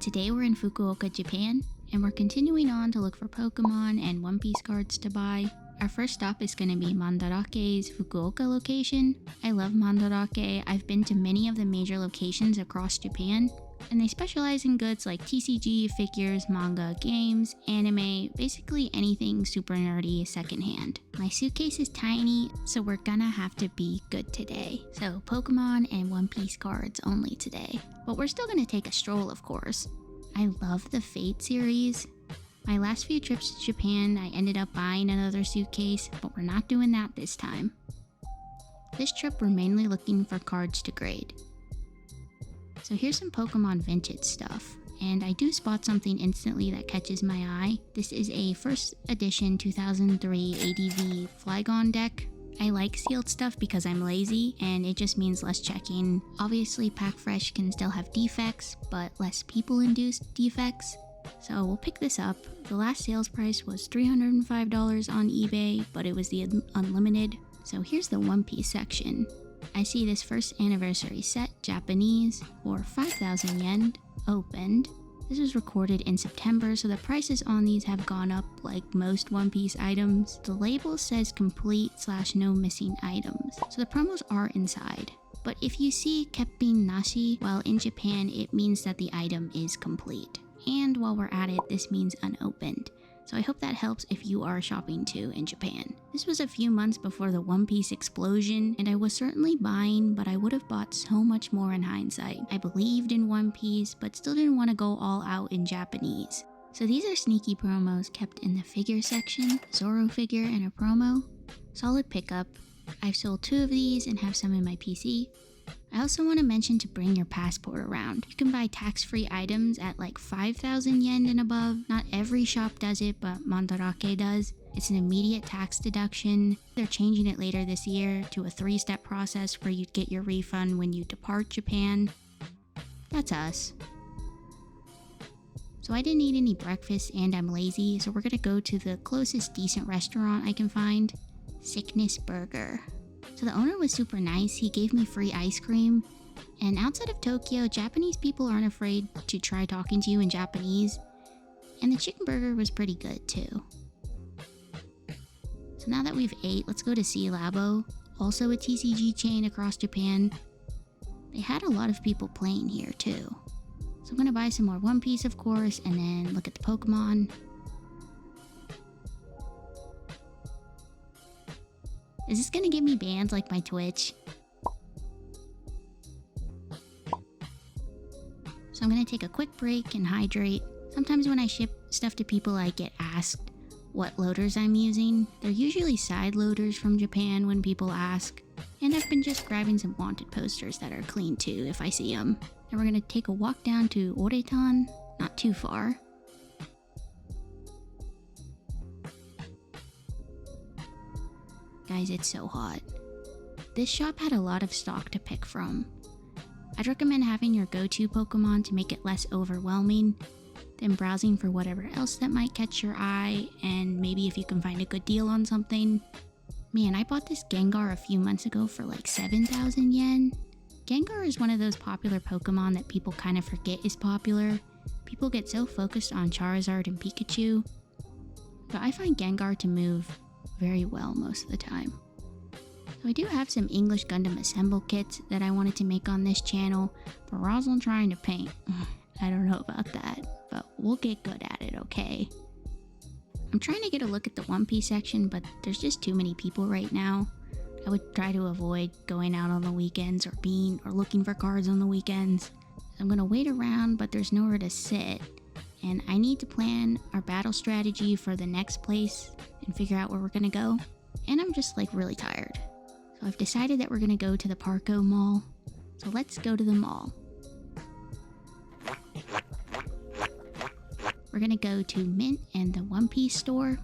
Today we're in Fukuoka, Japan, and we're continuing on to look for Pokemon and One Piece cards to buy. Our first stop is going to be Mandarake's Fukuoka location. I love Mandarake. I've been to many of the major locations across Japan, and they specialize in goods like TCG, figures, manga, games, anime, basically anything super nerdy secondhand. My suitcase is tiny, so we're gonna have to be good today. So Pokemon and One Piece cards only today. But we're still gonna take a stroll, of course. I love the Fate series. My last few trips to Japan, I ended up buying another suitcase, but we're not doing that this time. This trip, we're mainly looking for cards to grade. So here's some Pokemon vintage stuff, and I do spot something instantly that catches my eye. This is a first edition 2003 ADV Flygon deck. I like sealed stuff because I'm lazy, and it just means less checking. Obviously, Pack Fresh can still have defects, but less people-induced defects. So we'll pick this up. The last sales price was $305 on eBay, but it was the unlimited. So here's the One Piece section. I see this first anniversary set, Japanese, for 5,000 yen, opened. This was recorded in September, so the prices on these have gone up like most One Piece items. The label says complete/no missing items, so the promos are inside. But if you see欠品なし, well, in Japan it means that the item is complete. And while we're at it, this means unopened. So I hope that helps if you are shopping too in Japan. This was a few months before the One Piece explosion, and I was certainly buying, but I would have bought so much more in hindsight. I believed in One Piece, but still didn't want to go all out in Japanese. So these are sneaky promos kept in the figure section. Zoro figure and a promo. Solid pickup. I've sold 2 of these and have some in my PC. I also want to mention to bring your passport around. You can buy tax-free items at like 5,000 yen and above. Not every shop does it, but Mandarake does. It's an immediate tax deduction. They're changing it later this year to a 3-step process where you'd get your refund when you depart Japan. That's us. So I didn't eat any breakfast and I'm lazy, so we're gonna go to the closest decent restaurant I can find. Sickness Burger. So the owner was super nice. He gave me free ice cream. And outside of Tokyo, Japanese people aren't afraid to try talking to you in Japanese. And the chicken burger was pretty good too. So now that we've ate, let's go to C-labo, also a TCG chain across Japan. They had a lot of people playing here too. So I'm gonna buy some more One Piece, of course, and then look at the Pokemon. Is this gonna get me banned like my Twitch? So I'm gonna take a quick break and hydrate. Sometimes when I ship stuff to people, I get asked what loaders I'm using. They're usually side loaders from Japan when people ask. And I've been just grabbing some wanted posters that are clean too if I see them. Then we're gonna take a walk down to Oretan, not too far. Guys, it's so hot. This shop had a lot of stock to pick from. I'd recommend having your go-to Pokemon to make it less overwhelming, then browsing for whatever else that might catch your eye, and maybe if you can find a good deal on something. Man, I bought this Gengar a few months ago for like 7,000 yen. Gengar is one of those popular Pokemon that people kind of forget is popular. People get so focused on Charizard and Pikachu, but I find Gengar to move very well most of the time. So I do have some English Gundam assemble kits that I wanted to make on this channel, but we're also trying to paint. I don't know about that, but we'll get good at it, okay? I'm trying to get a look at the One Piece section, but there's just too many people right now. I would try to avoid going out on the weekends or looking for cards on the weekends. I'm gonna wait around, but there's nowhere to sit. And I need to plan our battle strategy for the next place and figure out where we're gonna go. And I'm just like really tired. So I've decided that we're gonna go to the Parco mall. So let's go to the mall. We're gonna go to Mint and the One Piece store.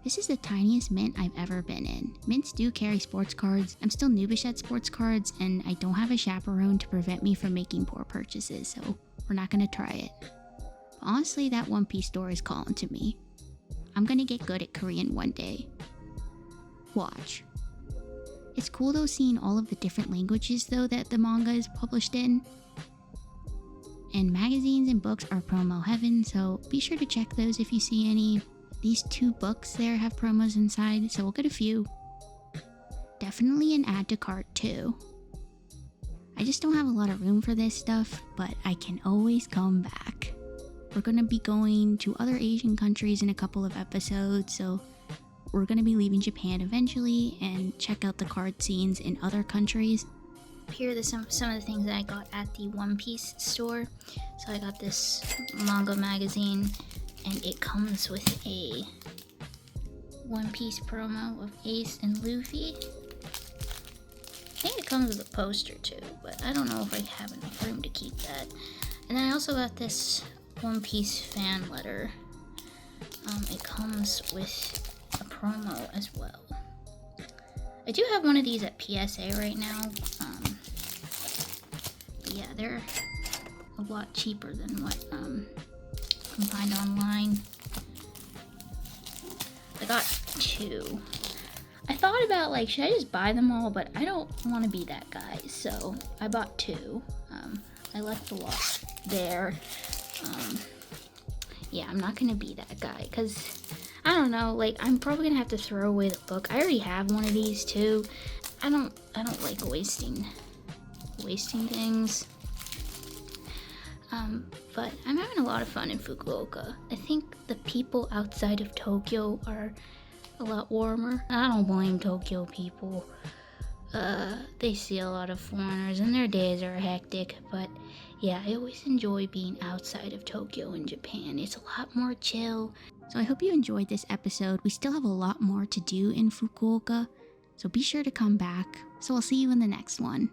This is the tiniest Mint I've ever been in. Mints do carry sports cards. I'm still noobish at sports cards and I don't have a chaperone to prevent me from making poor purchases, so we're not gonna try it. Honestly, that One Piece store is calling to me. I'm gonna get good at Korean one day. Watch. It's cool though seeing all of the different languages though that the manga is published in. And magazines and books are promo heaven, so be sure to check those if you see any. These 2 books there have promos inside, so we'll get a few. Definitely an add to cart too. I just don't have a lot of room for this stuff, but I can always come back. We're gonna be going to other Asian countries in a couple of episodes, so we're gonna be leaving Japan eventually and check out the card scenes in other countries. Here are some of the things that I got at the One Piece store. So I got this manga magazine, and it comes with a One Piece promo of Ace and Luffy. I think it comes with a poster too, but I don't know if I have enough room to keep that. And then I also got this One Piece fan letter. It comes with a promo as well. I do have one of these at PSA right now. But yeah, they're a lot cheaper than what you can find online. I got 2. I thought about, like, should I just buy them all? But I don't want to be that guy, so I bought 2. I left a lot there. Yeah, I'm not gonna be that guy, because I don't know, like, I'm probably gonna have to throw away the book. I already have one of these too. I don't like wasting things. But I'm having a lot of fun in Fukuoka. I think the people outside of Tokyo are a lot warmer. I don't blame Tokyo people. They see a lot of foreigners and their days are hectic, but yeah, I always enjoy being outside of Tokyo in Japan. It's a lot more chill. So I hope you enjoyed this episode. We still have a lot more to do in Fukuoka, so be sure to come back. So I'll see you in the next one.